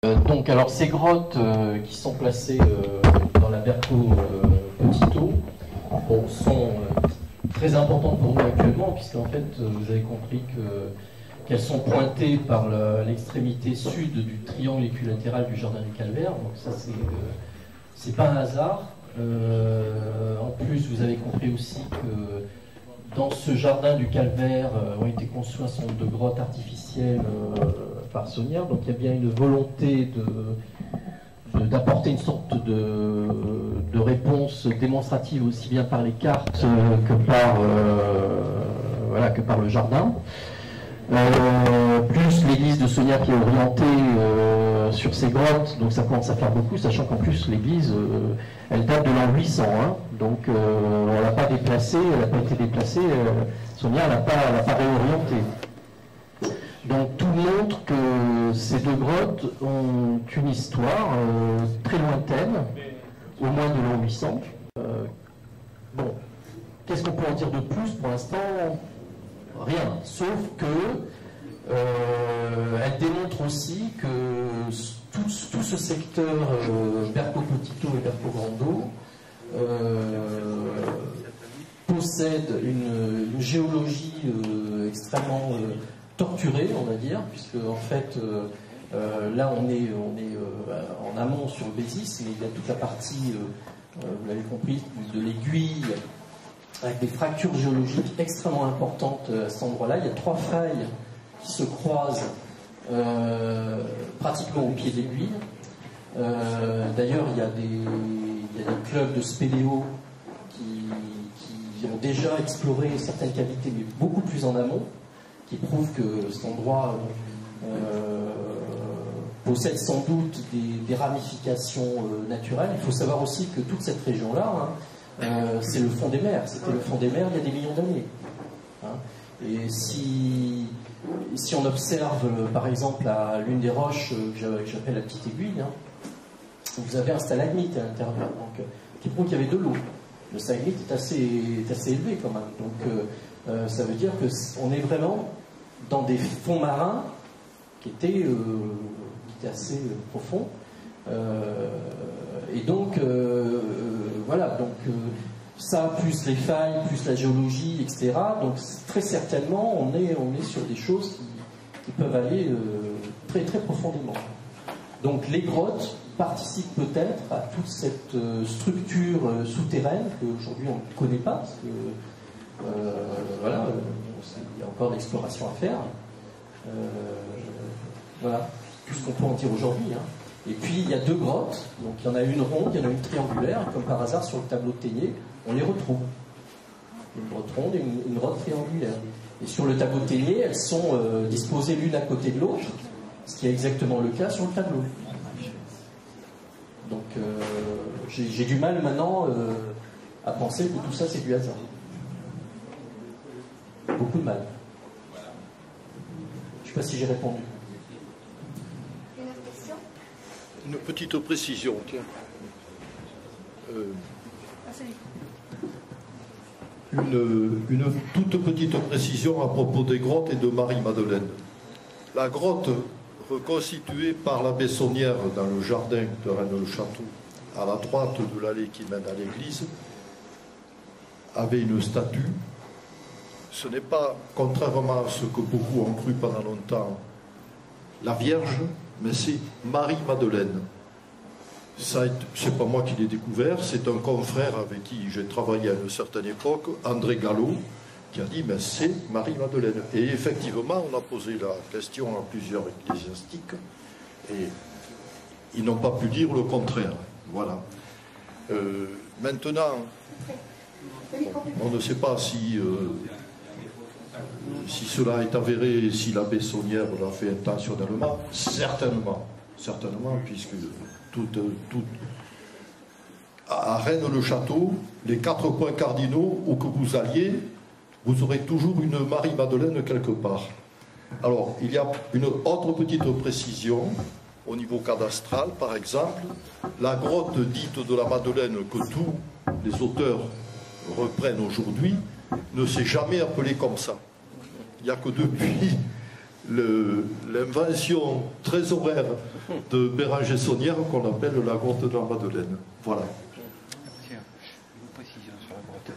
Donc, alors ces grottes qui sont placées dans la Berco Petito sont très importantes pour nous actuellement, puisqu'en fait, vous avez compris qu'elles sont pointées par l'extrémité sud du triangle équilatéral du jardin du Calvaire. Donc ça, c'est pas un hasard. En plus, vous avez compris aussi que dans ce jardin du Calvaire ont été construits un certain nombre de grottes artificielles par Saunière. Donc il y a bien une volonté d'apporter une sorte de réponse démonstrative aussi bien par les cartes que par le jardin. Plus l'église de Saunière qui est orientée sur ces grottes, donc ça commence à faire beaucoup, sachant qu'en plus l'église, elle date de l'an 800, hein, donc on ne l'a pas déplacée, elle n'a pas été déplacée, Saunière l'a pas réorientée. Donc tout montre que ces deux grottes ont une histoire très lointaine, au moins de l'an 800. Bon, qu'est-ce qu'on peut en dire de plus pour l'instant? Rien, sauf que elle démontre aussi que tout ce secteur Berco Petito et Berco Grando possède une géologie extrêmement torturée, on va dire, puisque en fait là on est en amont sur le Bézis, mais il y a toute la partie, vous l'avez compris, de l'aiguille, avec des fractures géologiques extrêmement importantes à cet endroit-là. Il y a 3 failles qui se croisent pratiquement au pied de l'aiguille. D'ailleurs, il y a des clubs de spéléo qui ont déjà exploré certaines cavités, mais beaucoup plus en amont, qui prouvent que cet endroit possède sans doute des ramifications naturelles. Il faut savoir aussi que toute cette région-là, c'est le fond des mers. C'était le fond des mers il y a des millions d'années. Et si on observe, par exemple, l'une des roches que j'appelle la petite aiguille, vous avez un stalagmite à l'intérieur, qui prouve qu'il y avait de l'eau. Le stalagmite est assez élevé quand même. Donc ça veut dire qu'on est vraiment dans des fonds marins qui étaient assez profonds. Et donc, voilà, donc ça, plus les failles, plus la géologie, etc. Donc, très certainement, on est sur des choses qui peuvent aller très, très profondément. Donc, les grottes participent peut-être à toute cette structure souterraine qu'aujourd'hui on ne connaît pas, parce que, voilà, il y a encore d'exploration à faire. Voilà, tout ce qu'on peut en dire aujourd'hui, Et puis il y a 2 grottes, donc il y en a une ronde, il y en a une triangulaire, et comme par hasard sur le tableau de Ténier, on les retrouve. Une grotte ronde et une grotte triangulaire. Et sur le tableau de Ténier, elles sont disposées l'une à côté de l'autre, ce qui est exactement le cas sur le tableau. Donc j'ai du mal maintenant à penser que tout ça c'est du hasard. Beaucoup de mal. Je ne sais pas si j'ai répondu. Une petite précision, tiens. Une toute petite précision à propos des grottes et de Marie-Madeleine. La grotte reconstituée par l'abbé Saunière dans le jardin de Rennes-le-Château, à la droite de l'allée qui mène à l'église, avait une statue. Ce n'est pas, contrairement à ce que beaucoup ont cru pendant longtemps, la Vierge, mais c'est Marie-Madeleine. C'est pas moi qui l'ai découvert, c'est un confrère avec qui j'ai travaillé à une certaine époque, André Gallo, qui a dit mais c'est Marie-Madeleine. Et effectivement, on a posé la question à plusieurs ecclésiastiques et ils n'ont pas pu dire le contraire. Voilà. Maintenant, on ne sait pas si cela est avéré, si l'abbé Saunière l'a fait intentionnellement, certainement, puisque à Rennes-le-Château, les 4 points cardinaux où que vous alliez, vous aurez toujours une Marie-Madeleine quelque part. Alors, il y a une autre petite précision au niveau cadastral, par exemple, la grotte dite de la Madeleine que tous les auteurs reprennent aujourd'hui ne s'est jamais appelée comme ça. Il n'y a que depuis l'invention trésoraire de Béranger Saunière qu'on appelle la grotte de la Madeleine. Voilà. Tiens, une précision sur la grotte.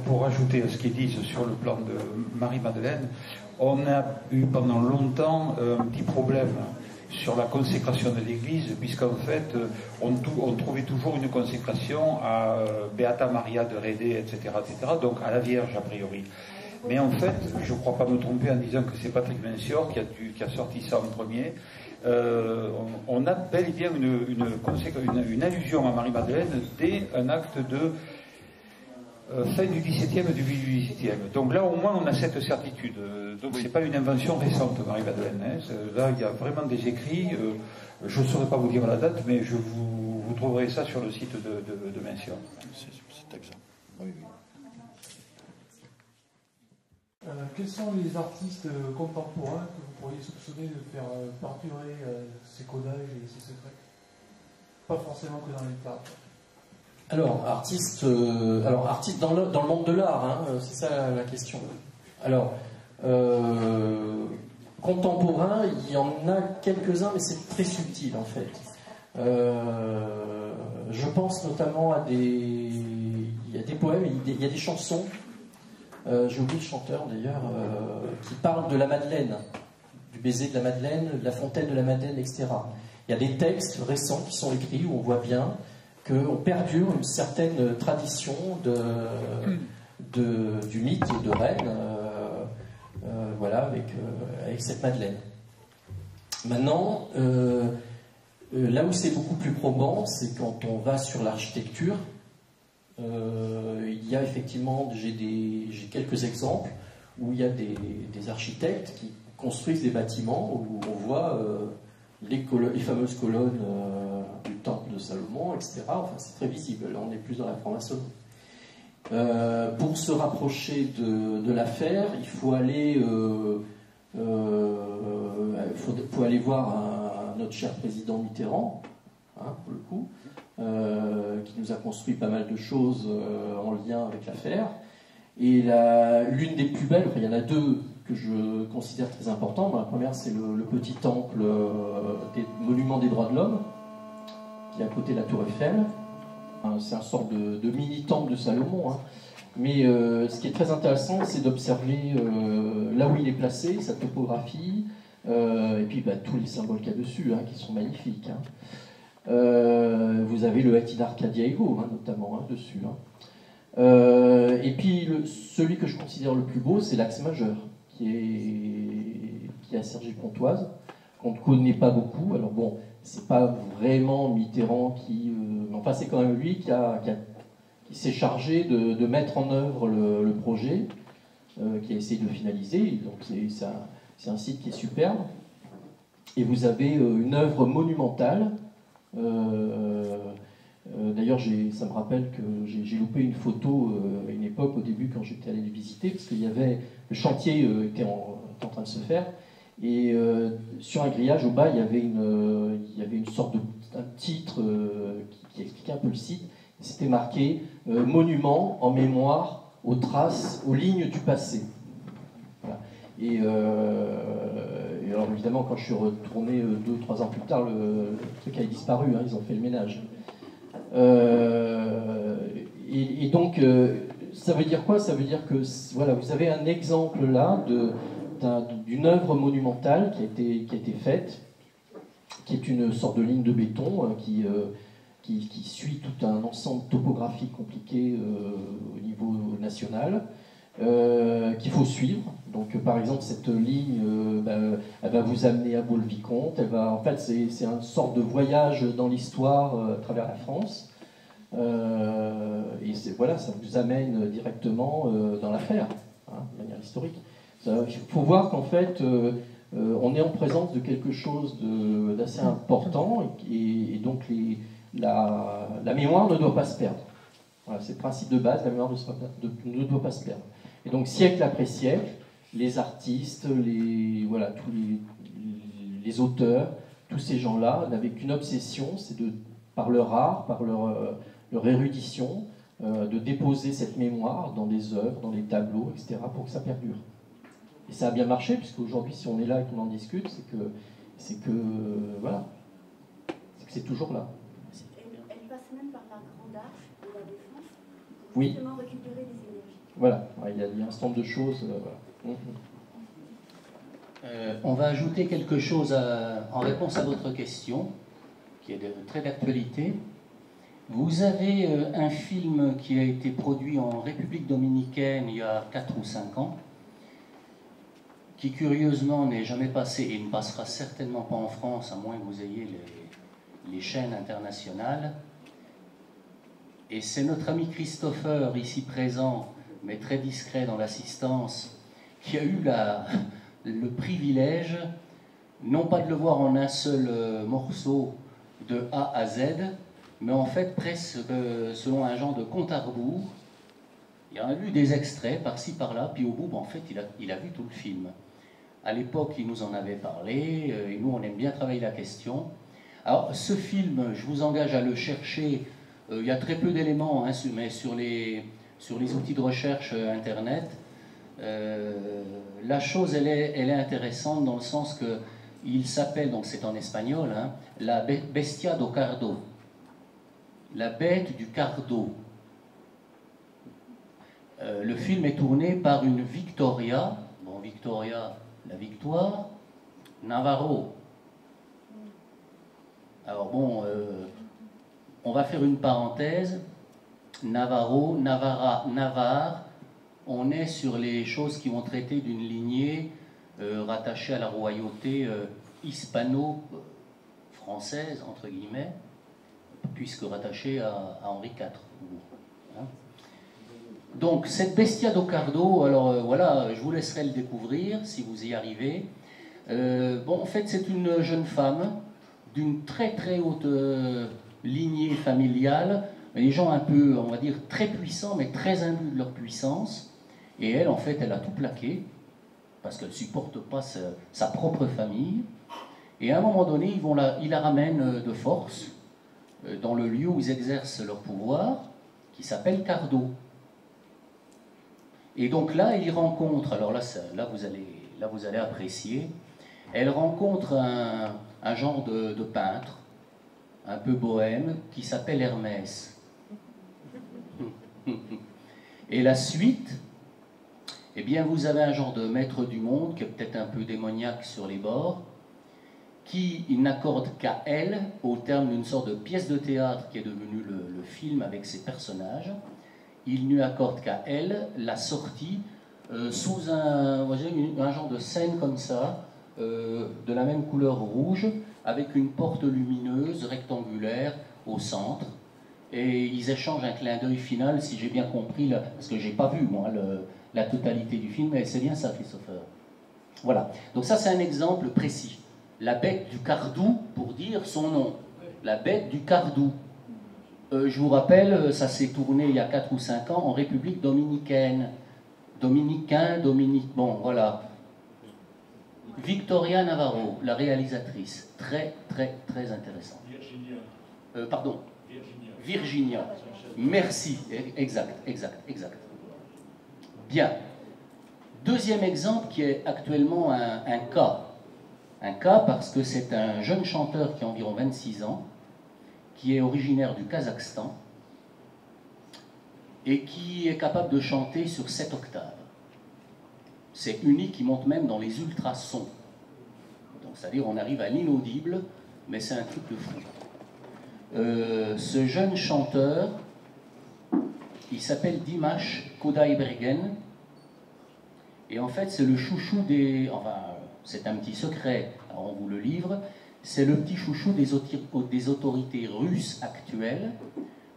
Pour ajouter à ce qu'ils disent sur le plan de Marie-Madeleine, on a eu pendant longtemps un petit problème sur la consécration de l'église, puisqu'en fait, on trouvait toujours une consécration à Beata Maria de Rédé, etc., donc à la Vierge a priori. Mais en fait, je ne crois pas me tromper en disant que c'est Patrick Mencior qui a sorti ça en premier. On a bel et bien une allusion à Marie-Madeleine dès un acte de fin du XVIIe, début du XVIIIe. Donc là, au moins, on a cette certitude. Donc c'est pas une invention récente, Marie-Madeleine. Hein. Là, il y a vraiment des écrits. Je ne saurais pas vous dire la date, mais vous trouverez ça sur le site de Mencior. C'est exact. Oui, oui. Quels sont les artistes contemporains que vous pourriez soupçonner de faire perdurer ces codages et ces secrets? Pas forcément que dans les tables. Alors, artiste dans le monde de l'art, hein, c'est ça la question. Alors, contemporain, il y en a quelques-uns, mais c'est très subtil en fait. Je pense notamment à il y a des poèmes, il y a des chansons. J'ai oublié le chanteur d'ailleurs, qui parle de la Madeleine, du baiser de la Madeleine, de la fontaine de la Madeleine, etc. Il y a des textes récents qui sont écrits où on voit bien qu'on perdure une certaine tradition du mythe de Rennes, voilà, avec cette Madeleine. Maintenant, là où c'est beaucoup plus probant, c'est quand on va sur l'architecture. Il y a effectivement, j'ai quelques exemples où il y a des architectes qui construisent des bâtiments où on voit les fameuses colonnes du temple de Salomon, etc. Enfin, c'est très visible. Là, on est plus dans la franc-maçonnerie. Pour se rapprocher de l'affaire, il faut aller, faut aller voir notre cher président Mitterrand, hein, pour le coup. Qui nous a construit pas mal de choses en lien avec l'affaire. Et l'une des plus belles, il y en a deux que je considère très importantes. La première, c'est le petit temple des monuments des droits de l'homme, qui est à côté de la Tour Eiffel. C'est un sort de mini-temple de Salomon. Hein. Mais ce qui est très intéressant, c'est d'observer là où il est placé, sa topographie, et puis tous les symboles qu'il y a dessus, hein, qui sont magnifiques. Hein. Vous avez le Hatid Arcadiago, hein, notamment, hein, dessus. Hein. Et puis, celui que je considère le plus beau, c'est l'axe majeur, qui est à Cergy-Pontoise, qu'on ne connaît pas beaucoup. Alors bon, c'est pas vraiment Mitterrand qui... enfin, c'est quand même lui qui s'est chargé de mettre en œuvre le projet, qui a essayé de le finaliser. Donc c'est un site qui est superbe. Et vous avez une œuvre monumentale. D'ailleurs, ça me rappelle que j'ai loupé une photo à une époque, au début, quand j'étais allé les visiter, parce qu'il y avait le chantier était en train de se faire, et sur un grillage au bas, il y avait une sorte un titre qui expliquait un peu le site. C'était marqué monument en mémoire aux traces, aux lignes du passé. Voilà. Et alors évidemment, quand je suis retourné 2 ou 3 ans plus tard, le truc avait disparu, hein, ils ont fait le ménage. Et donc, ça veut dire quoi? Ça veut dire que voilà, vous avez un exemple là d'une œuvre monumentale qui a été faite, qui est une sorte de ligne de béton qui suit tout un ensemble topographique compliqué au niveau national, qu'il faut suivre. Donc, par exemple, cette ligne, elle va vous amener à Ból-le-Vicomte. En fait, c'est une sorte de voyage dans l'histoire à travers la France. Et voilà, ça vous amène directement dans l'affaire, hein, de manière historique. Il faut voir qu'en fait, on est en présence de quelque chose d'assez important, et donc la mémoire ne doit pas se perdre. Voilà, c'est le principe de base, la mémoire ne doit pas se perdre. Et donc, siècle après siècle, les artistes, tous les auteurs, tous ces gens-là n'avaient qu'une obsession, c'est par leur art, par leur érudition, de déposer cette mémoire dans des œuvres, dans les tableaux, etc., pour que ça perdure. Et ça a bien marché, puisqu'aujourd'hui, si on est là et qu'on en discute, c'est que voilà, c'est que c'est toujours là. Elle passe même par la Grande Arche de la Défense pour Oui. justement récupérer des énergies. Voilà, il y a un certain nombre de choses. Voilà. On va ajouter quelque chose en réponse à votre question, qui est très d'actualité. Vous avez un film qui a été produit en République dominicaine il y a 4 ou 5 ans, qui curieusement n'est jamais passé et ne passera certainement pas en France, à moins que vous ayez les chaînes internationales. Et c'est notre ami Christopher, ici présent, mais très discret dans l'assistance, qui a eu le privilège, non pas de le voir en un seul morceau de A à Z, mais en fait presque selon un genre de compte à rebours. Il en a vu des extraits par-ci par-là, puis au bout, en fait, il a vu tout le film. À l'époque, il nous en avait parlé, et nous, on aime bien travailler la question. Alors, ce film, je vous engage à le chercher. Il y a très peu d'éléments, hein, mais sur les outils de recherche Internet, la chose, elle est intéressante dans le sens que il s'appelle, donc c'est en espagnol, hein, la Bestia do Cardo, la bête du Cardo. Le film est tourné par une Victoria, bon, Victoria, la victoire, Navarro. Alors bon, on va faire une parenthèse. Navarro, Navarra, Navarre, on est sur les choses qui vont traiter d'une lignée rattachée à la royauté hispano-française, entre guillemets, puisque rattachée à Henri IV. Hein. Donc, cette Bestia do Cardo, alors voilà, je vous laisserai le découvrir si vous y arrivez. Bon, en fait, c'est une jeune femme d'une très très haute lignée familiale, des gens un peu, on va dire, très puissants, mais très imbus de leur puissance. Et elle, en fait, elle a tout plaqué, parce qu'elle ne supporte pas sa propre famille. Et à un moment donné, ils la ramènent de force dans le lieu où ils exercent leur pouvoir, qui s'appelle Cardo. Et donc là, ils rencontrent, alors là vous allez apprécier, elle rencontre un genre de peintre, un peu bohème, qui s'appelle Hermès. Et la suite, eh bien, vous avez un genre de maître du monde, qui est peut-être un peu démoniaque sur les bords, qui n'accorde qu'à elle, au terme d'une sorte de pièce de théâtre qui est devenue le film avec ses personnages, il ne accorde qu'à elle la sortie sous un genre de scène comme ça, de la même couleur rouge, avec une porte lumineuse, rectangulaire, au centre. Et ils échangent un clin d'œil final, si j'ai bien compris, parce que j'ai pas vu, moi, la totalité du film, mais c'est bien ça, Christopher. Voilà. Donc ça, c'est un exemple précis. La bête du Cardou, pour dire son nom. La bête du Cardou. Je vous rappelle, ça s'est tourné il y a 4 ou 5 ans en République dominicaine. Bon, voilà. Victoria Navarro, la réalisatrice. Très, très, très intéressant. Virginia. Pardon. Virginia. Merci. Exact. Bien. Deuxième exemple qui est actuellement un cas. Un cas parce que c'est un jeune chanteur qui a environ 26 ans, qui est originaire du Kazakhstan et qui est capable de chanter sur 7 octaves. C'est unique, il monte même dans les ultrasons. Donc, c'est-à-dire on arrive à l'inaudible, mais c'est un truc de fou. Ce jeune chanteur, il s'appelle Dimash Kudaibergen, et en fait c'est le chouchou des... Enfin, c'est un petit secret, alors on vous le livre, c'est le petit chouchou des autorités russes actuelles,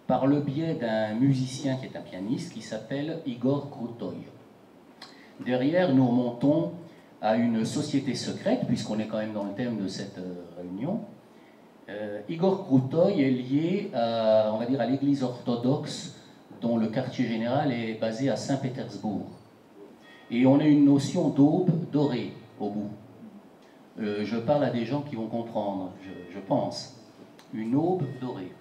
par le biais d'un musicien qui est un pianiste, qui s'appelle Igor Krutoy. Derrière, nous remontons à une société secrète, puisqu'on est quand même dans le thème de cette réunion. Igor Krutoy est lié à, on va dire, à l'église orthodoxe, dont le quartier général est basé à Saint-Pétersbourg. Et on a une notion d'aube dorée au bout. Je parle à des gens qui vont comprendre, je pense. Une aube dorée.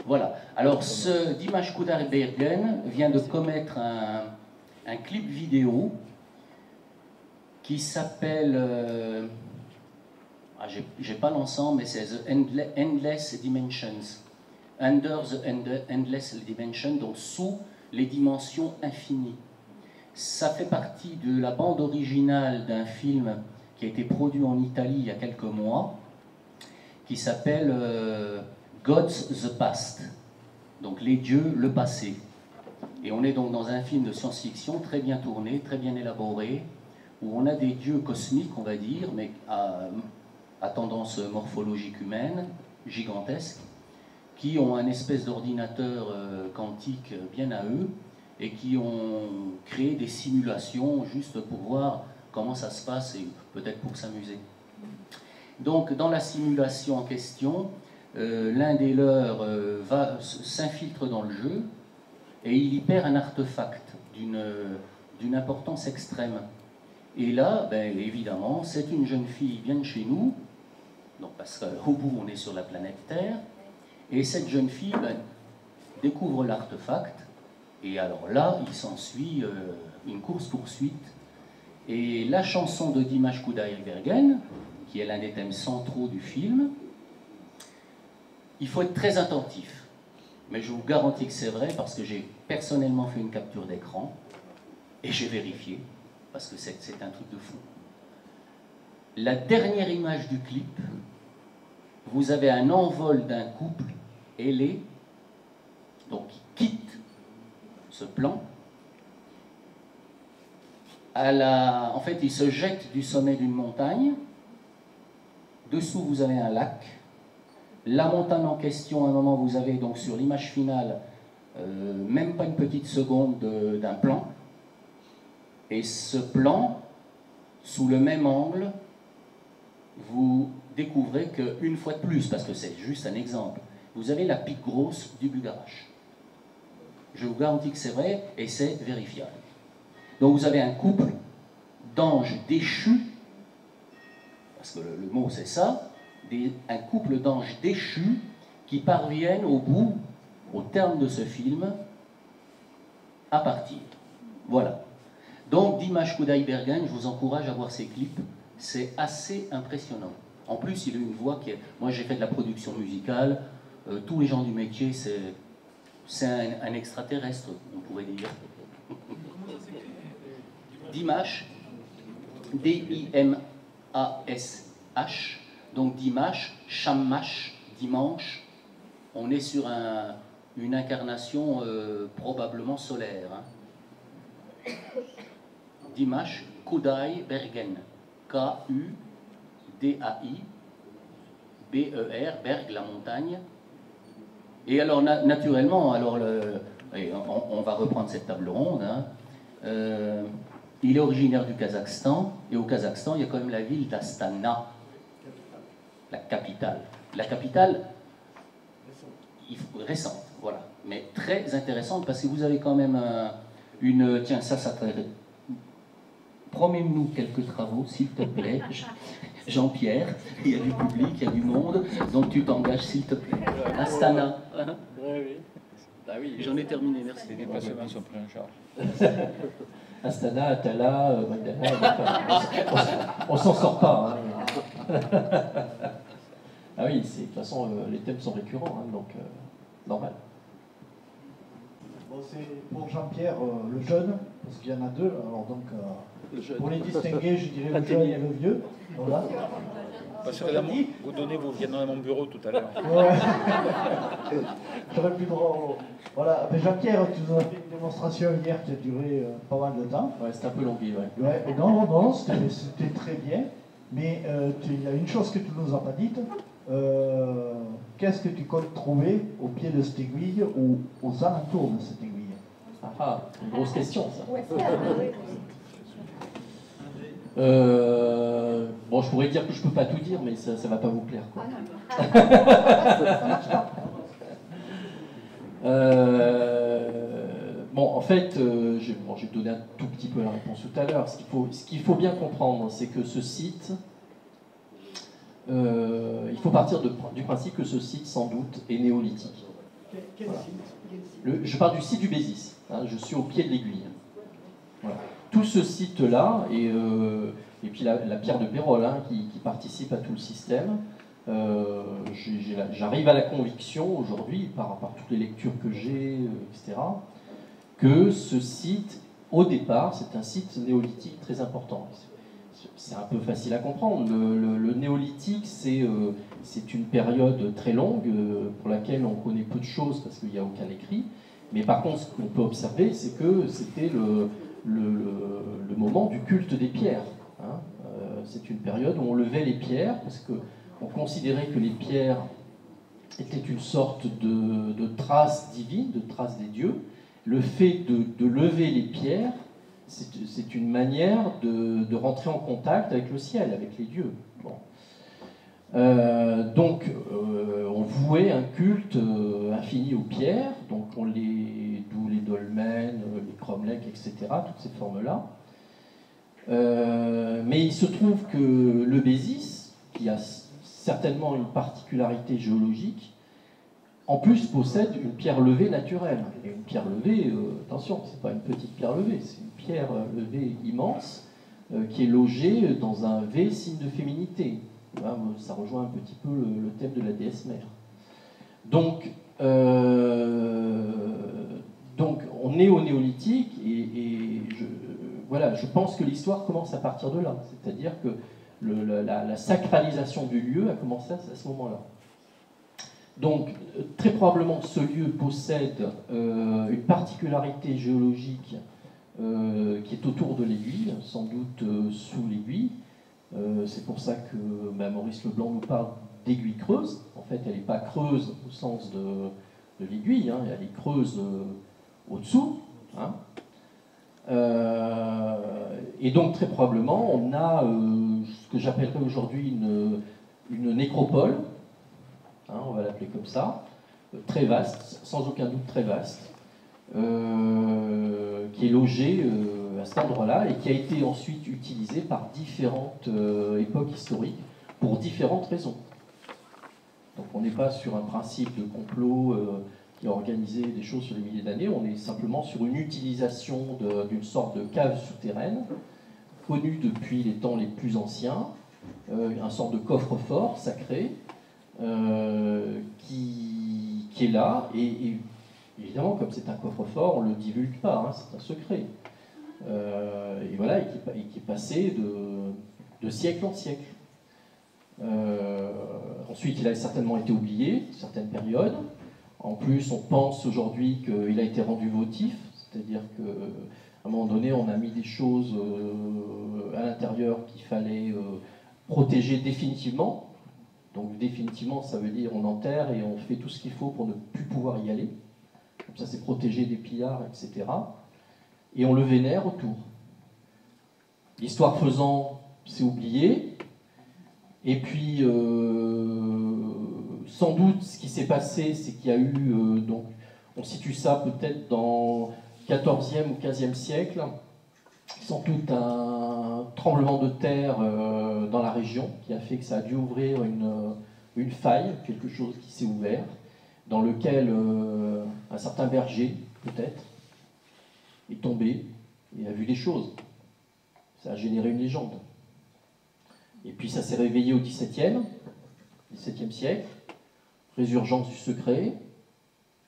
Voilà. Alors, ce Dimash Kudaibergen vient de commettre un clip vidéo qui s'appelle, j'ai pas l'ensemble, mais c'est The Endless Dimensions, Under the Endless Dimension, donc sous les dimensions infinies. Ça fait partie de la bande originale d'un film qui a été produit en Italie il y a quelques mois, qui s'appelle Gods the Past, donc les dieux, le passé. Et on est donc dans un film de science-fiction très bien tourné, très bien élaboré, où on a des dieux cosmiques, on va dire, mais à tendance morphologique humaine, gigantesque, qui ont un espèce d'ordinateur quantique bien à eux, et qui ont créé des simulations juste pour voir comment ça se passe, et peut-être pour s'amuser. Donc, dans la simulation en question, l'un des leurs s'infiltre dans le jeu, et il y perd un artefact d'une importance extrême. Et là, ben, évidemment, c'est une jeune fille qui vient de chez nous, donc parce qu'au bout, on est sur la planète Terre, et cette jeune fille ben, découvre l'artefact, et alors là, il s'ensuit une course-poursuite, et la chanson de Dimash Kudaibergen, qui est l'un des thèmes centraux du film, il faut être très attentif. Mais je vous garantis que c'est vrai, parce que j'ai personnellement fait une capture d'écran, et j'ai vérifié, parce que c'est un truc de fou. La dernière image du clip, vous avez un envol d'un couple ailé, donc qui quitte ce plan. En fait, il se jette du sommet d'une montagne. Dessous, vous avez un lac. La montagne en question, à un moment, vous avez donc sur l'image finale, même pas une petite seconde d'un plan. Et ce plan, sous le même angle, vous découvrez qu'une fois de plus, parce que c'est juste un exemple, vous avez la pique grosse du Bugarache. Je vous garantis que c'est vrai et c'est vérifiable. Donc vous avez un couple d'anges déchus, parce que le mot c'est ça, un couple d'anges déchus qui parviennent au terme de ce film, à partir. Voilà. Donc Dimash Kudaibergen, je vous encourage à voir ses clips, c'est assez impressionnant. En plus, il a une voix qui est... Moi j'ai fait de la production musicale, tous les gens du métier, c'est un extraterrestre, on pourrait dire. Dimash, D-I-M-A-S-H, donc Dimash, Shamash, dimanche, on est sur une incarnation probablement solaire. Hein. Dimash Kudaibergen, K-U-D-A-I, B-E-R, Berg, la montagne. Et alors, naturellement, alors on va reprendre cette table ronde, hein. Il est originaire du Kazakhstan, et au Kazakhstan, il y a quand même la ville d'Astana, la capitale. La capitale récente, voilà, mais très intéressante, parce que vous avez quand même tiens, ça promets-nous quelques travaux, s'il te plaît, Jean-Pierre, il y a du public, il y a du monde, donc tu t'engages, s'il te plaît. Astana. Hein? Oui. Ah oui, j'en ai terminé, merci. Les déplacements sont pris en charge. Astana, Atala, Magdala, on s'en sort pas. Hein. Ah oui, de toute façon, les thèmes sont récurrents, hein, donc normal. Bon, c'est pour Jean-Pierre, le jeune, parce qu'il y en a deux, alors donc pour les distinguer, je dirais le jeune et le vieux. Voilà. Parce que là, vous viendrez à mon bureau tout à l'heure. Ouais. J'aurais plus droit. Voilà. Mais Jean-Pierre, tu nous as fait une démonstration hier qui a duré pas mal de temps. Ouais, c'était un peu long, ouais. Ouais. Non, c'était très bien. Mais il y a une chose que tu nous as pas dite. Qu'est-ce que tu comptes trouver au pied de cette aiguille ou aux alentours de cette aiguille? Ah, une grosse question, ça. Bon, je pourrais dire que je peux pas tout dire, mais ça va pas vous plaire, quoi. Bon, en fait, j'ai donné un tout petit peu la réponse tout à l'heure. Ce qu'il faut bien comprendre, c'est que ce site, il faut partir du principe que ce site, sans doute, est néolithique. Quel voilà. site? Je parle du site du Bézis. Hein, je suis au pied de l'aiguille. Voilà. Tout ce site-là, et Et puis la pierre de Pérol, hein, qui participe à tout le système. J'arrive à la conviction aujourd'hui, par toutes les lectures que j'ai, etc., que ce site, au départ, c'est un site néolithique très important. C'est un peu facile à comprendre. Le néolithique, c'est une période très longue pour laquelle on connaît peu de choses parce qu'il n'y a aucun écrit. Mais par contre, ce qu'on peut observer, c'est que c'était le moment du culte des pierres. Hein. C'est une période où on levait les pierres parce qu'on considérait que les pierres étaient une sorte de trace divine, de trace des dieux. Le fait de lever les pierres, c'est une manière de rentrer en contact avec le ciel, avec les dieux. Bon. Donc, on vouait un culte infini aux pierres, donc d'où les dolmens, les cromlechs, etc., toutes ces formes-là. Mais il se trouve que le Bézis, qui a certainement une particularité géologique, en plus possède une pierre levée naturelle. Et une pierre levée, attention, c'est pas une petite pierre levée, c'est une pierre levée immense qui est logée dans un V signe de féminité. Là, ça rejoint un petit peu le thème de la déesse mère. Donc on est au néolithique et je pense que l'histoire commence à partir de là. C'est-à-dire que la sacralisation du lieu a commencé à ce moment-là. Donc, très probablement, ce lieu possède une particularité géologique qui est autour de l'aiguille, sans doute sous l'aiguille. C'est pour ça que Maurice Leblanc nous parle d'aiguille creuse. En fait, elle n'est pas creuse au sens de l'aiguille, hein, elle est creuse au-dessous. Hein. Et donc, très probablement, on a ce que j'appellerais aujourd'hui une nécropole. Hein, on va l'appeler comme ça, très vaste, sans aucun doute très vaste, qui est logée à cet endroit-là et qui a été ensuite utilisée par différentes époques historiques pour différentes raisons. Donc on n'est pas sur un principe de complot qui a organisé des choses sur des milliers d'années, on est simplement sur une utilisation d'une sorte de cave souterraine, connue depuis les temps les plus anciens, un sorte de coffre-fort sacré, qui est là, et évidemment, comme c'est un coffre-fort, on ne le divulgue pas, hein, c'est un secret. Et voilà, et qui est passé de siècle en siècle. Ensuite, il a certainement été oublié, certaines périodes. En plus, on pense aujourd'hui qu'il a été rendu votif, c'est-à-dire qu'à un moment donné, on a mis des choses à l'intérieur qu'il fallait protéger définitivement. Donc définitivement, ça veut dire on enterre et on fait tout ce qu'il faut pour ne plus pouvoir y aller. Comme ça, c'est protégé des pillards, etc. Et on le vénère autour. L'histoire faisant, c'est oublié. Et puis, sans doute, ce qui s'est passé, c'est qu'il y a eu, donc, on situe ça peut-être dans 14e ou 15e siècle, sans doute un tremblement de terre dans la région qui a fait que ça a dû ouvrir une faille, quelque chose qui s'est ouvert, dans lequel un certain berger, peut-être, est tombé et a vu des choses. Ça a généré une légende. Et puis ça s'est réveillé au XVIIe siècle, résurgence du secret.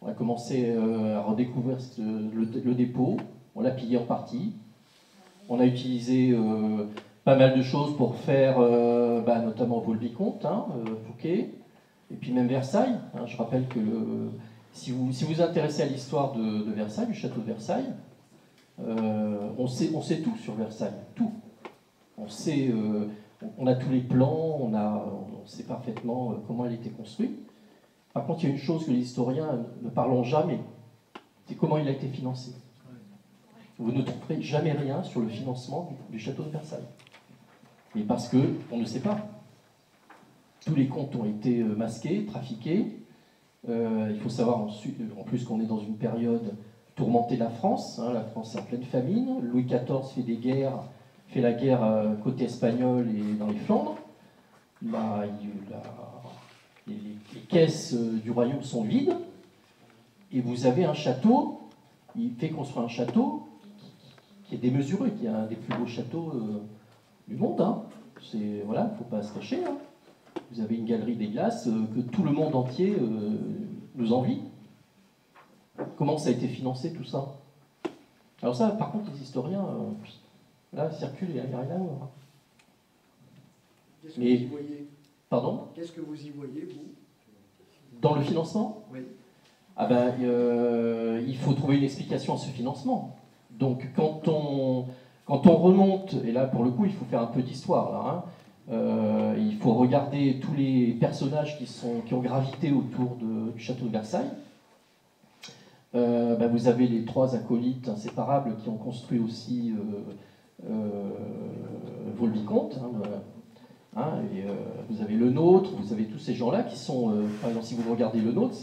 On a commencé à redécouvrir le dépôt, on l'a pillé en partie. On a utilisé pas mal de choses pour faire, notamment Vaux-le-Vicomte, Fouquet, et puis même Versailles. Hein, je rappelle que si vous intéressez à l'histoire de Versailles, du château de Versailles, on sait tout sur Versailles, tout. On a tous les plans, on sait parfaitement comment elle était construite. Par contre, il y a une chose que les historiens ne parlent jamais, c'est comment il a été financé. Vous ne trouverez jamais rien sur le financement du château de Versailles. Mais parce qu'on ne sait pas. Tous les comptes ont été masqués, trafiqués. Il faut savoir en plus qu'on est dans une période tourmentée de la France. Hein, la France est en pleine famine. Louis XIV fait la guerre côté espagnol et dans les Flandres. Les caisses du royaume sont vides. Et vous avez un château. Il fait construire un château qui est démesuré, qui est un des plus beaux châteaux du monde. Hein. Voilà, il ne faut pas se cacher. Hein. Vous avez une galerie des glaces que tout le monde entier nous envie. Comment ça a été financé tout ça? Alors ça, par contre, les historiens, là, circulent, il n'y a rien à voir. Qu'est-ce que vous y voyez? Pardon? Qu'est-ce que vous y voyez, vous? Dans le financement? Oui. Ah ben, il faut trouver une explication à ce financement. Donc, quand on remonte, et là, pour le coup, il faut faire un peu d'histoire, là, hein, il faut regarder tous les personnages qui ont gravité autour du château de Versailles. Vous avez les 3 acolytes inséparables qui ont construit aussi Vaux-le-Vicomte. Vous avez le nôtre, vous avez tous ces gens-là qui sont... par exemple, si vous regardez le nôtre,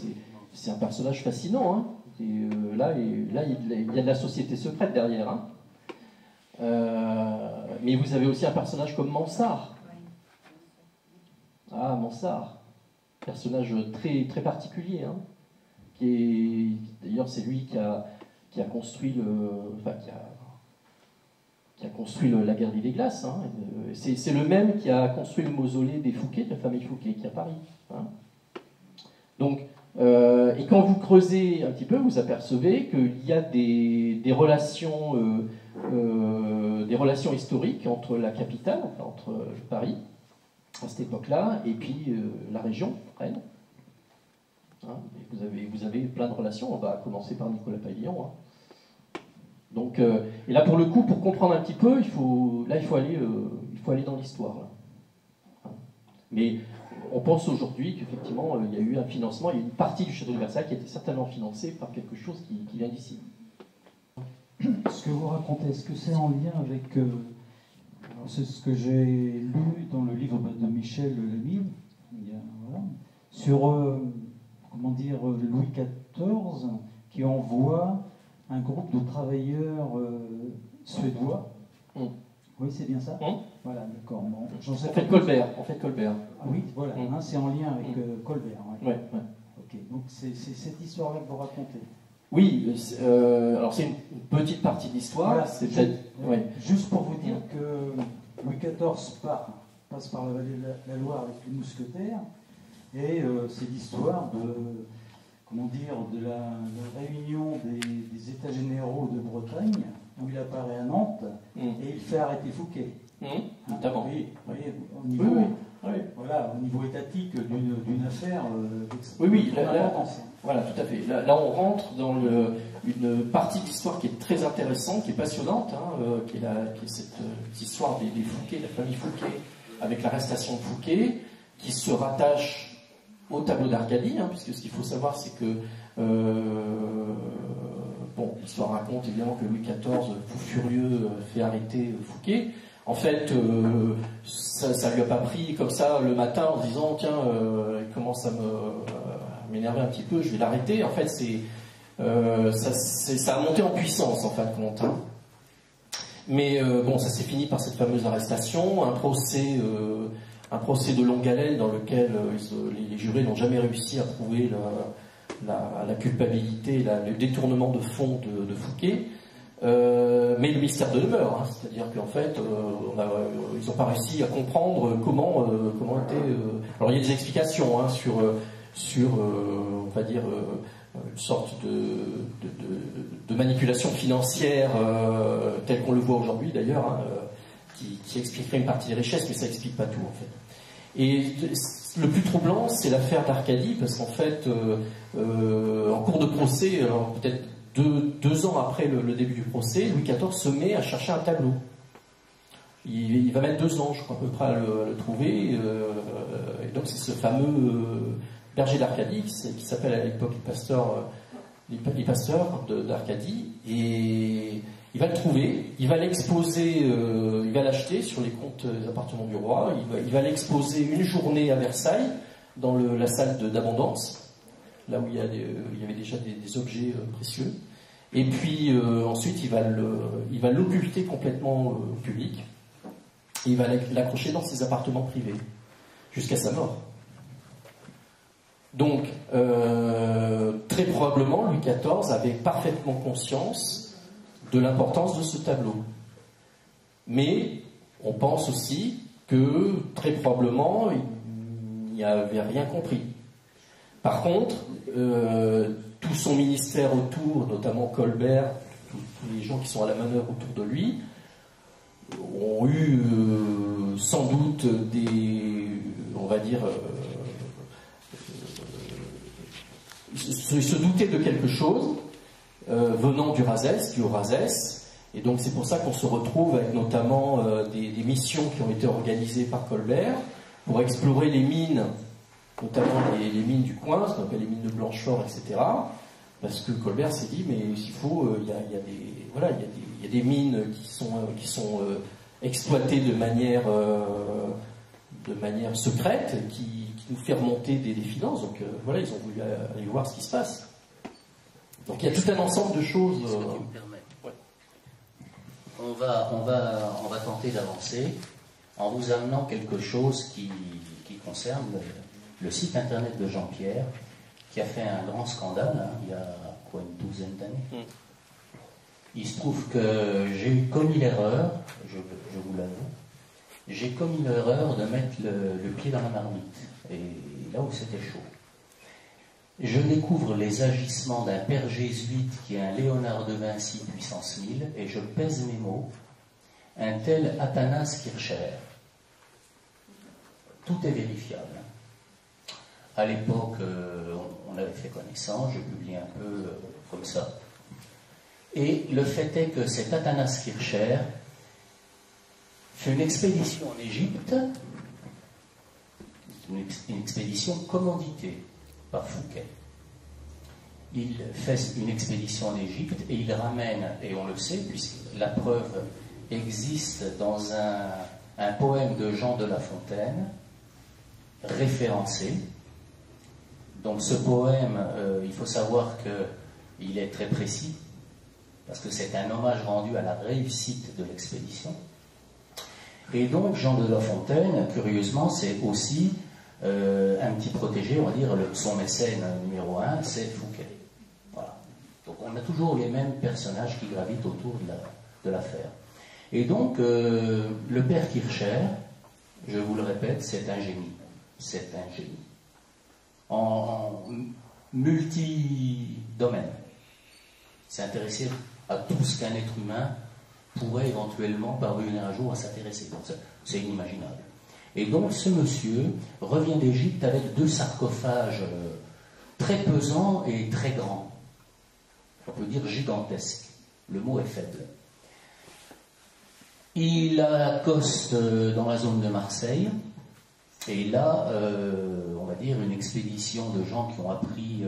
c'est un personnage fascinant. Hein. Là, il y a de la société secrète derrière. Hein. Mais vous avez aussi un personnage comme Mansart. Ah, Mansart. Personnage très, très particulier. Hein. D'ailleurs, c'est lui qui a construit qui a construit la galerie des glaces. Hein. C'est le même qui a construit le mausolée des Fouquet, de la famille Fouquet, qui est à Paris. Hein. Donc, et quand vous creusez un petit peu, vous apercevez qu'il y a des relations historiques entre la capitale, enfin, entre Paris, à cette époque-là, et puis la région, Rennes. Hein, et vous avez plein de relations. On va commencer par Nicolas Paillon. Hein. Donc, et là, pour le coup, pour comprendre un petit peu, il faut aller dans l'histoire. Hein. Mais on pense aujourd'hui qu'effectivement, il y a eu un financement, il y a une partie du château de Versailles qui a été certainement financée par quelque chose qui vient d'ici. Ce que vous racontez, est-ce que c'est en lien avec... c'est ce que j'ai lu dans le livre de Michel Lamy, voilà, sur, comment dire, Louis XIV, qui envoie un groupe de travailleurs suédois. Oui, c'est bien ça. Voilà, d'accord. Bon, on fait Colbert. Ah oui, voilà, hein, c'est en lien avec Colbert. Ouais. Ouais. Ok, donc c'est cette histoire-là que vous racontez. Oui, alors c'est une petite partie d'histoire. Voilà, juste pour vous dire que Louis XIV passe par la vallée de la Loire avec les mousquetaires, et c'est l'histoire de la réunion des États généraux de Bretagne, où il apparaît à Nantes, et il fait arrêter Fouquet. Notamment. Oui, au niveau étatique d'une affaire d'importance. Voilà, tout à fait. Là, on rentre dans une partie de l'histoire qui est très intéressante, qui est passionnante, hein, qui est cette histoire des Fouquet, de la famille Fouquet, avec l'arrestation de Fouquet, qui se rattache au tableau d'Arcadie, hein, puisque ce qu'il faut savoir, c'est que l'histoire raconte évidemment que Louis XIV, fou furieux, fait arrêter Fouquet. En fait, ça lui a pas pris comme ça le matin en se disant tiens, il commence à m'énerver un petit peu, je vais l'arrêter. En fait, ça a monté en puissance en fin de compte. Hein. Mais ça s'est fini par cette fameuse arrestation, un procès de longue haleine dans lequel les jurés n'ont jamais réussi à prouver la culpabilité, le détournement de fonds de Fouquet. Mais le mystère demeure, hein, c'est-à-dire qu'en fait, ils n'ont pas réussi à comprendre comment était. Alors il y a des explications hein, sur on va dire, une sorte de manipulation financière telle qu'on le voit aujourd'hui d'ailleurs, hein, qui expliquerait une partie des richesses, mais ça n'explique pas tout en fait. Et le plus troublant, c'est l'affaire d'Arcadie, parce qu'en fait, en cours de procès, alors peut-être deux ans après le début du procès, Louis XIV se met à chercher un tableau. Il va mettre 2 ans, je crois, à peu près à le trouver. Et donc c'est ce fameux berger d'Arcadie, qui s'appelle à l'époque les pasteurs d'Arcadie. Et il va le trouver, il va l'exposer, il va l'acheter sur les comptes des appartements du roi. Il va l'exposer une journée à Versailles, dans la salle d'abondance, là où il y avait déjà des objets précieux. Et puis ensuite, il va l'occulter complètement au public. Et il va l'accrocher dans ses appartements privés, jusqu'à sa mort. Donc, très probablement, Louis XIV avait parfaitement conscience de l'importance de ce tableau. Mais On pense aussi que, très probablement, il n'y avait rien compris. Par contre, tout son ministère autour, notamment Colbert, tous les gens qui sont à la manœuvre autour de lui, ont eu sans doute des, on va dire, se douter de quelque chose venant du Razès, et donc c'est pour ça qu'on se retrouve avec notamment des missions qui ont été organisées par Colbert pour explorer les mines, notamment les mines du coin, ce qu'on appelle les mines de Blanchefort, etc. Parce que Colbert s'est dit, mais s'il faut, il y a des mines qui sont exploitées de manière secrète, qui nous fait remonter des finances. Donc voilà, ils ont voulu aller voir ce qui se passe. Donc il y a tout un ensemble de choses. Si tu me permets. Ouais. On va tenter d'avancer en vous amenant quelque chose qui concerne le site internet de Jean-Pierre, qui a fait un grand scandale, hein, il y a une douzaine d'années. Il se trouve que j'ai commis l'erreur, je vous l'avoue, j'ai commis l'erreur de mettre le pied dans la marmite, et là où c'était chaud. Je découvre les agissements d'un père jésuite qui est un Léonard de Vinci puissance 1000, et je pèse mes mots, un tel Athanase Kircher. Tout est vérifiable. À l'époque, on avait fait connaissance, je publie un peu comme ça. Et le fait est que cet Athanase Kircher fait une expédition en Égypte, une expédition commanditée par Fouquet. Il fait une expédition en Égypte et il ramène, et on le sait, puisque la preuve existe dans un poème de Jean de La Fontaine, référencé. Donc ce poème, il faut savoir qu'il est très précis, parce que c'est un hommage rendu à la réussite de l'expédition. Et donc Jean de La Fontaine, curieusement, c'est aussi un petit protégé, on va dire, son mécène numéro 1, c'est Fouquet. Voilà. Donc on a toujours les mêmes personnages qui gravitent autour de l'affaire. Et donc, le père Kircher, je vous le répète, c'est un génie. C'est un génie. En multi-domaine. C'est intéressé à tout ce qu'un être humain pourrait éventuellement parvenir un jour à s'intéresser. Donc c'est inimaginable. Et donc ce monsieur revient d'Égypte avec 2 sarcophages très pesants et très grands. On peut dire gigantesques. Le mot est faible. Il accoste dans la zone de Marseille, et là, on va dire, une expédition de gens qui ont appris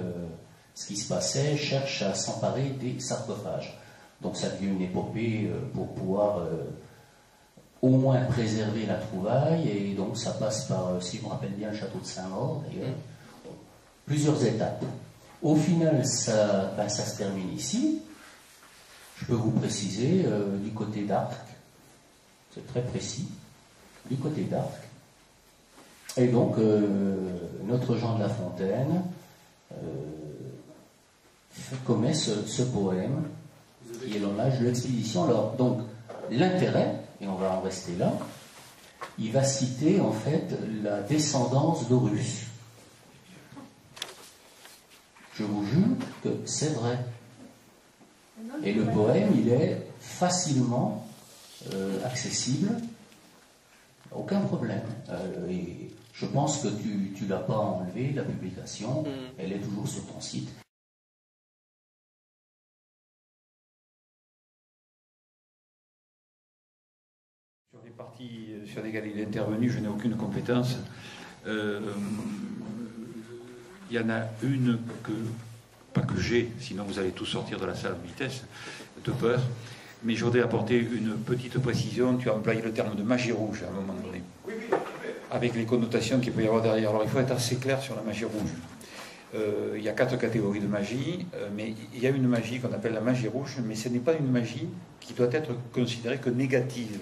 ce qui se passait cherche à s'emparer des sarcophages. Donc ça devient une épopée pour pouvoir au moins préserver la trouvaille, et donc ça passe par, si je me rappelle bien, le château de Saint-Maur, d'ailleurs, plusieurs étapes. Au final, ça se termine ici. Je peux vous préciser, du côté d'Arc, c'est très précis, du côté d'Arc. Et donc, notre Jean de La Fontaine commet ce poème qui est l'hommage de l'expédition. Alors, donc, l'intérêt, et on va en rester là, il va citer en fait la descendance d'Horus. Je vous jure que c'est vrai. Et le poème, il est facilement accessible, aucun problème. Et je pense que tu l'as pas enlevé, la publication, elle est toujours sur ton site. Sur les parties sur lesquelles il est intervenu, je n'ai aucune compétence. Il y en a une pas que j'ai, sinon vous allez tous sortir de la salle de vitesse, de peur. Mais je voudrais apporter une petite précision. Tu as employé le terme de magie rouge à un moment donné. Oui, oui, avec les connotations qu'il peut y avoir derrière. Alors il faut être assez clair sur la magie rouge. Il y a 4 catégories de magie, mais il y a une magie qu'on appelle la magie rouge, mais ce n'est pas une magie qui doit être considérée que négative.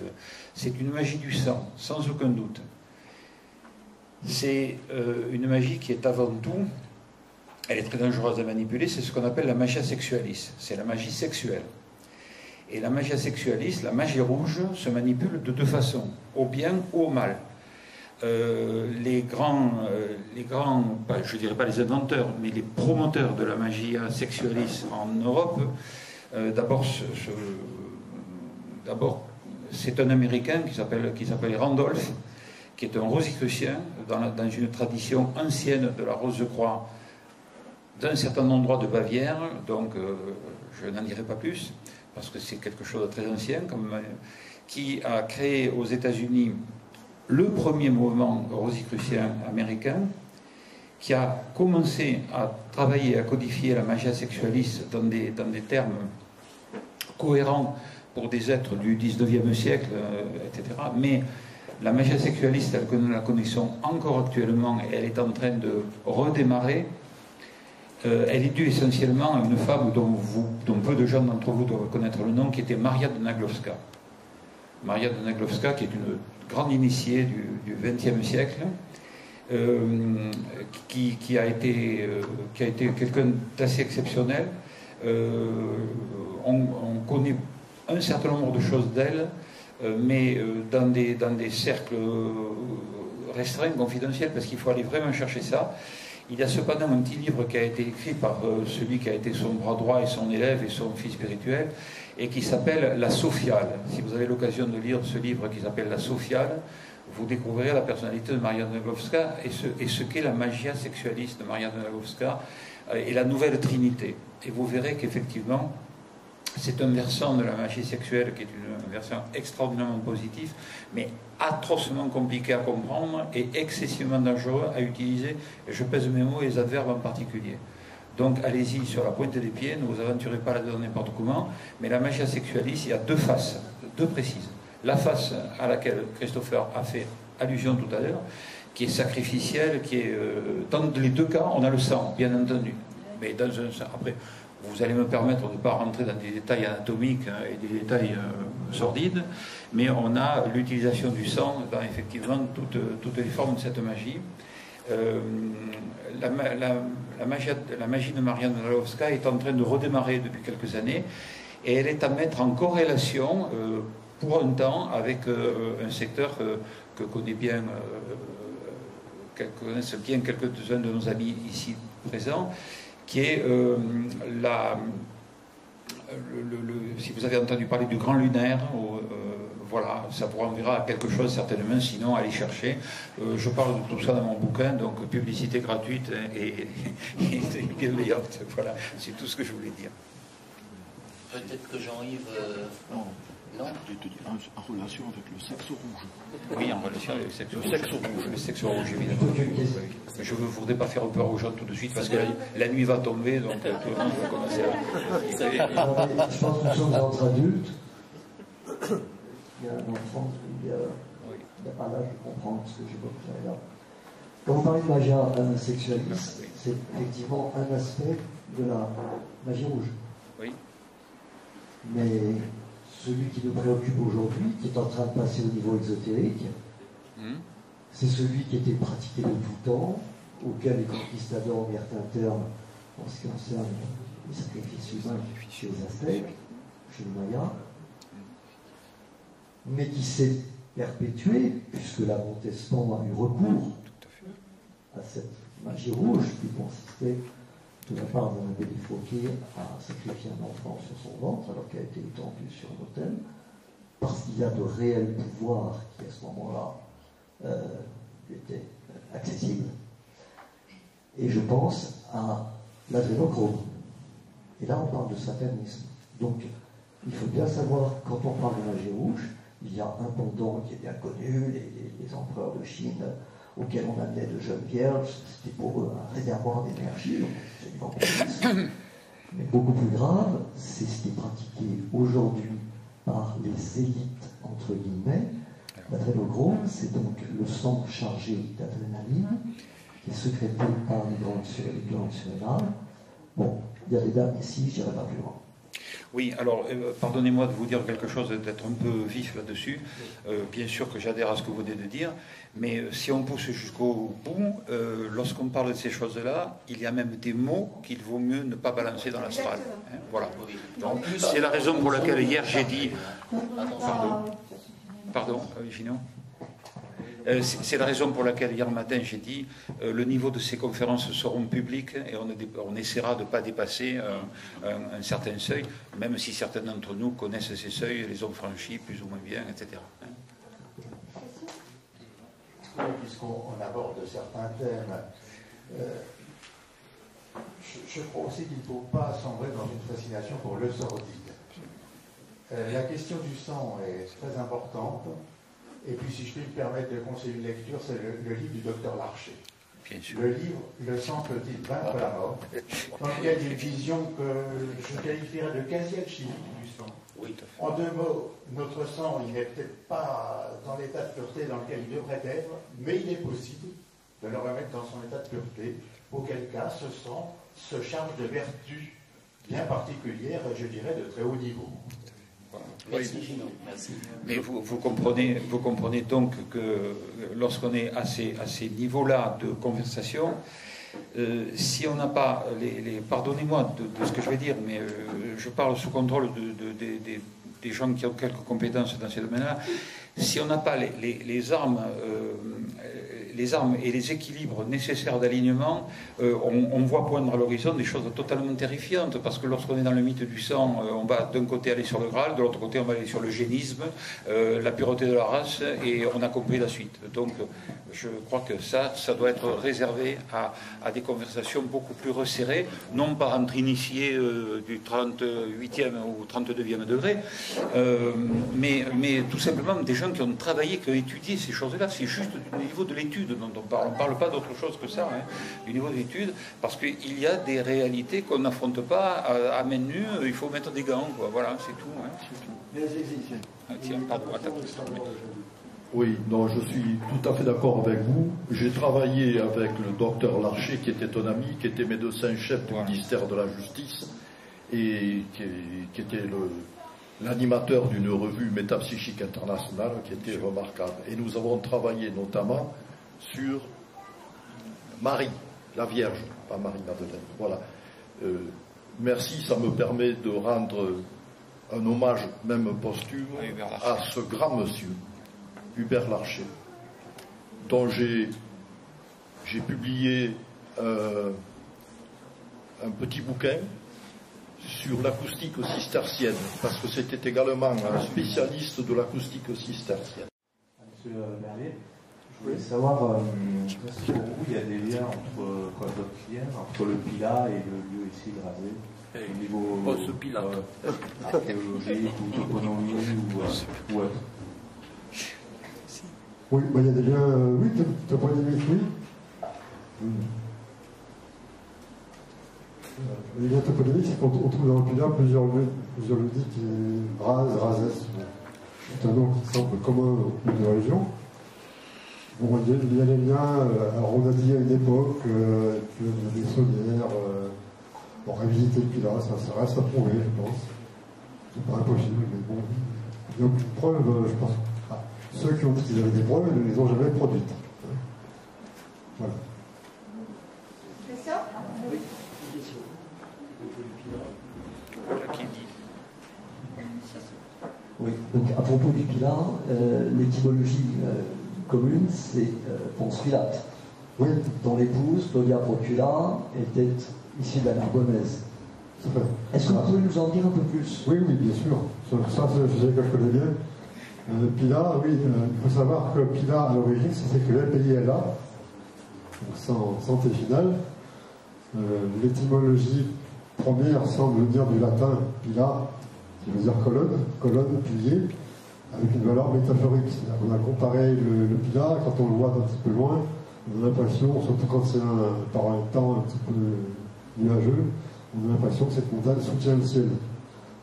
C'est une magie du sang, sans aucun doute. C'est une magie qui est avant tout, elle est très dangereuse à manipuler, c'est ce qu'on appelle la magia sexualis, c'est la magie sexuelle. Et la magia sexualiste, la magie rouge, se manipule de deux façons, au bien ou au mal. Les grands, je ne dirais pas les inventeurs, mais les promoteurs de la magie sexualiste en Europe, d'abord, c'est un Américain qui s'appelle Randolph, qui est un rosicrucien dans une tradition ancienne de la Rose de Croix d'un certain endroit de Bavière, donc je n'en dirai pas plus, parce que c'est quelque chose de très ancien, qui a créé aux États-Unis le premier mouvement rosicrucien américain, qui a commencé à travailler, à codifier la magie sexualiste dans des termes cohérents pour des êtres du 19e siècle, etc. Mais la magie sexualiste, telle que nous la connaissons encore actuellement, et elle est en train de redémarrer, elle est due essentiellement à une femme dont peu de gens d'entre vous doivent connaître le nom, qui était Maria de Naglowska. Maria de Naglowska, qui est une grande initiée du XXe siècle, qui a été quelqu'un d'assez exceptionnel. On connaît un certain nombre de choses d'elle, mais dans des cercles restreints, confidentiels, parce qu'il faut aller vraiment chercher ça. Il y a cependant un petit livre qui a été écrit par celui qui a été son bras droit et son élève et son fils spirituel, et qui s'appelle La Sophiale. Si vous avez l'occasion de lire ce livre qui s'appelle La Sophiale, vous découvrirez la personnalité de Maria de Naglowska et ce qu'est la magia sexualiste de Maria de Naglowska et la nouvelle trinité. Et vous verrez qu'effectivement, c'est un versant de la magie sexuelle qui est un versant extraordinairement positif, mais atrocement compliqué à comprendre et excessivement dangereux à utiliser. Et je pèse mes mots et les adverbes en particulier. Donc allez-y sur la pointe des pieds, ne vous aventurez pas là-dedans n'importe comment, mais la magie sexualiste, il y a deux faces, deux précises. La face à laquelle Christopher a fait allusion tout à l'heure, qui est sacrificielle, qui est... dans les deux cas, on a le sang, bien entendu. Mais dans un... Après, vous allez me permettre de ne pas rentrer dans des détails anatomiques et des détails sordides, mais on a l'utilisation du sang dans effectivement toutes les formes de cette magie. La magie de Maria de Naglowska est en train de redémarrer depuis quelques années, et elle est à mettre en corrélation pour un temps avec un secteur que connaissent bien quelques-uns de nos amis ici présents, qui est si vous avez entendu parler du grand lunaire, voilà, ça vous renverra à quelque chose certainement, sinon allez chercher. Je parle de tout ça dans mon bouquin, donc publicité gratuite et bienveillante. Voilà, c'est tout ce que je voulais dire. Peut-être que Jean-Yves... Non, en relation avec le sexe rouge. Oui, en relation avec le sexe rouge. Le sexe rouge, évidemment. Je ne voudrais pas faire peur aux gens tout de suite, parce que la nuit va tomber, donc tout le monde va commencer à... Je pense que nous sommes entre adultes. Il y a un enfant, il n'a pas l'âge de comprendre ce que j'évoquais là. Quand vous parlez de magie sexualiste, c'est effectivement un aspect de la magie rouge. Oui. Mais celui qui nous préoccupe aujourd'hui, qui est en train de passer au niveau exotérique, c'est celui qui était pratiqué de tout temps, auquel les conquistadors mirent un terme en ce qui concerne les sacrifices humains chez les Aztèques, chez les Mayas, mais qui s'est perpétué, puisque la Montespan a eu recours à cette magie rouge qui consistait, de la part d'un abbé défroqué, à sacrifier un enfant sur son ventre alors qu'il a été étendu sur un autel, parce qu'il y a de réels pouvoirs qui à ce moment-là étaient accessibles. Et je pense à l'adrénochrome. Et là on parle de satanisme. Donc il faut bien savoir, quand on parle de magie rouge, il y a un pendant qui est bien connu, les empereurs de Chine, auxquels on amenait de jeunes vierges, c'était pour eux un réservoir d'énergie, c'est du vampirisme. Mais beaucoup plus grave, c'est ce qui est pratiqué aujourd'hui par les élites, entre guillemets. L'adrénochrome, c'est donc le sang chargé d'adrénaline, qui est sécrété par les glandes surrénales. Bon, il y a des dames ici, je n'irai pas plus loin. Oui, alors, pardonnez-moi de vous dire quelque chose, d'être un peu vif là-dessus. Bien sûr que j'adhère à ce que vous venez de dire, mais si on pousse jusqu'au bout, lorsqu'on parle de ces choses-là, il y a même des mots qu'il vaut mieux ne pas balancer dans l'astral. Hein, voilà. Donc, c'est la raison pour laquelle hier j'ai dit... Pardon, Gino. C'est la raison pour laquelle hier matin j'ai dit le niveau de ces conférences seront publiques et on essaiera de ne pas dépasser un certain seuil, même si certains d'entre nous connaissent ces seuils, les ont franchis plus ou moins bien, etc. Puisqu'on aborde certains thèmes, je crois aussi qu'il ne faut pas sombrer dans une fascination pour le sordide. La question du sang est très importante. Et puis, si je puis me permettre de conseiller une lecture, c'est le livre du docteur Larcher. Le livre « Le sang peut-il vaincre la mort ?» dans lequel il y a une vision que je qualifierais de quasi-alchimique du sang. Oui, en deux mots, notre sang, il n'est peut-être pas dans l'état de pureté dans lequel il devrait être, mais il est possible de le remettre dans son état de pureté, auquel cas ce sang se charge de vertus bien particulières, et je dirais de très haut niveau. Merci, Gino. Merci. Mais vous comprenez donc que lorsqu'on est à ces niveaux-là de conversation, si on n'a pas pardonnez-moi de ce que je vais dire, mais je parle sous contrôle des gens qui ont quelques compétences dans ces domaines-là, si on n'a pas les armes et les équilibres nécessaires d'alignement, on voit poindre à l'horizon des choses totalement terrifiantes, parce que lorsqu'on est dans le mythe du sang, on va d'un côté aller sur le Graal, de l'autre côté on va aller sur le génisme, la pureté de la race, et on a compris la suite. Donc je crois que ça doit être réservé à des conversations beaucoup plus resserrées, non pas entre initiés du 38e ou 32e degré, mais tout simplement des gens qui ont travaillé, qui ont étudié ces choses-là. C'est juste du niveau de l'étude dont on parle. On ne parle pas d'autre chose que ça, hein, du niveau de l'étude, parce qu'il y a des réalités qu'on n'affronte pas à main nue. Il faut mettre des gants, quoi. Voilà, c'est tout. Hein, c'est tout. Ah, tiens, pardon, attends. Oui, non, je suis tout à fait d'accord avec vous. J'ai travaillé avec le docteur Larcher, qui était un ami, qui était médecin-chef du ministère de la Justice, et qui était l'animateur d'une revue métapsychique internationale qui était remarquable. Et nous avons travaillé notamment sur Marie, la Vierge, pas Marie-Madeleine. Voilà. Merci, ça me permet de rendre un hommage, même posthume, à ce grand monsieur, Hubert Larcher, dont j'ai publié un petit bouquin sur l'acoustique cistercienne, parce que c'était également un spécialiste de l'acoustique cistercienne. Monsieur Merlet, je voulais savoir, est-ce que pour vous il y a des liens entre entre le Pilat et le lieu ici de Razé, au niveau archéologique ou toponymie ou autre? Oui, il y a des liens, oui, toponymiques, oui. Les liens toponymiques, c'est qu'on trouve dans le Pilat plusieurs lieux dits qui Razès. C'est un nom qui semble commun aux deux régions. Bon, il y a les liens, alors on a dit à une époque que les Saunières auraient visité le Pilat, ça reste à prouver, je pense. C'est pas impossible, mais bon. Il n'y a aucune preuve, je pense. Ceux qui ont dit qu'ils avaient des preuves, ils ne les ont jamais produites. Voilà. Question ? Oui. Oui, donc à propos du Pilat, l'étymologie commune, c'est Ponce Pilate. Oui. Dont l'épouse, Claudia Procula, était issue de la Narbonnaise. Est-ce que vous pouvez nous en dire un peu plus? Oui, bien sûr. Ça, c'est quelque chose que je connais bien. Pilat, oui, il faut savoir que Pilat, à l'origine, c'est s'écrivait P-I-L-A, donc sans T final. L'étymologie première semble venir du latin Pilat, qui veut dire colonne, pilier, avec une valeur métaphorique. On a comparé le Pilat, quand on le voit d'un petit peu loin, on a l'impression, surtout quand c'est par un temps un petit peu nuageux, on a l'impression que cette montagne soutient le ciel.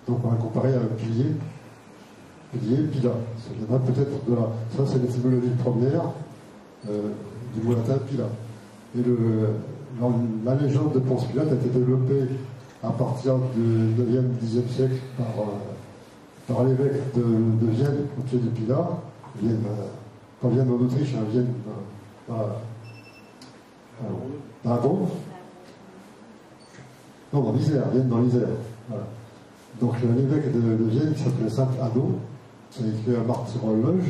Donc on va comparer à un pilier, Pilat. Ça viendra peut-être de là. Ça, c'est l'étymologie première du mot latin Pilat. Et la légende de Ponce Pilate a été développée à partir du 9e, 10e siècle par l'évêque de Vienne au pied du Pilat. Pas Vienne en Autriche, hein, Vienne à Gand. Non, dans l'Isère, Vienne dans l'Isère. Voilà. Donc l'évêque de Vienne, qui s'appelait Saint Ado, qui a écrit un martyrologe.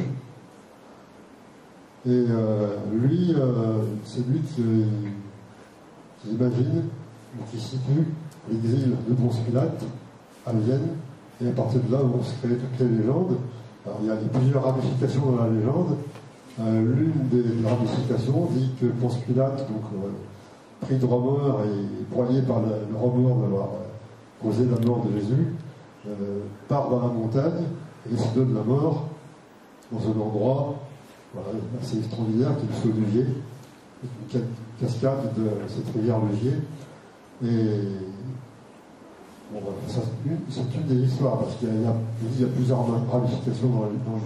Et lui, c'est lui qui imagine, qui situe l'exil de Ponce Pilate à Vienne. Et à partir de là, vont se créer toutes les légendes. Alors, il y a plusieurs ramifications dans la légende. L'une des ramifications dit que Ponce Pilate, donc pris de remords et broyé par le remords d'avoir causé la mort de Jésus, part dans la montagne et se donne la mort dans un endroit assez extraordinaire qui est le Saut de Vier, une cascade de cette rivière Legier. Et bon, c'est une des histoires, parce qu'il y a plusieurs ramifications dans la légende.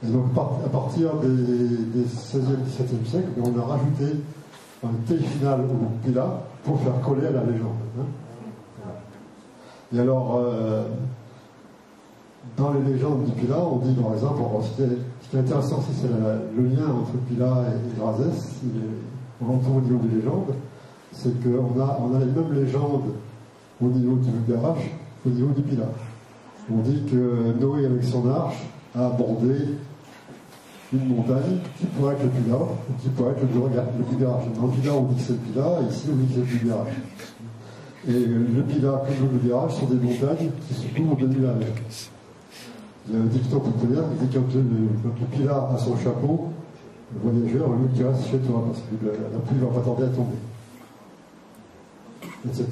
Et donc, à partir des 16e, 17e siècle, on a rajouté un T final au Pilat pour faire coller à la légende. Hein. Et alors, dans les légendes du Pilat, on dit par exemple, ce qui est intéressant, c'est le lien entre Pilat et Grasès, on l'entend au niveau des légendes, c'est qu'on a les mêmes légendes au niveau du Bulgarache, au niveau du Pilat. On dit que Noé, avec son arche, a abordé une montagne qui pourrait être le Pilat, ou qui pourrait être le Bulgarache. Dans le Pilat, on dit que c'est le Pilat, et ici, on dit que c'est le Bulgarache. Et le Pilat comme le Bulgarache sont des montagnes qui se trouvent au nuages. Il y a un dicton populaire qui dit que quand le Pilat a son chapeau, le voyageur, lui qui reste chez toi, parce que la pluie ne va pas tarder à tomber, etc.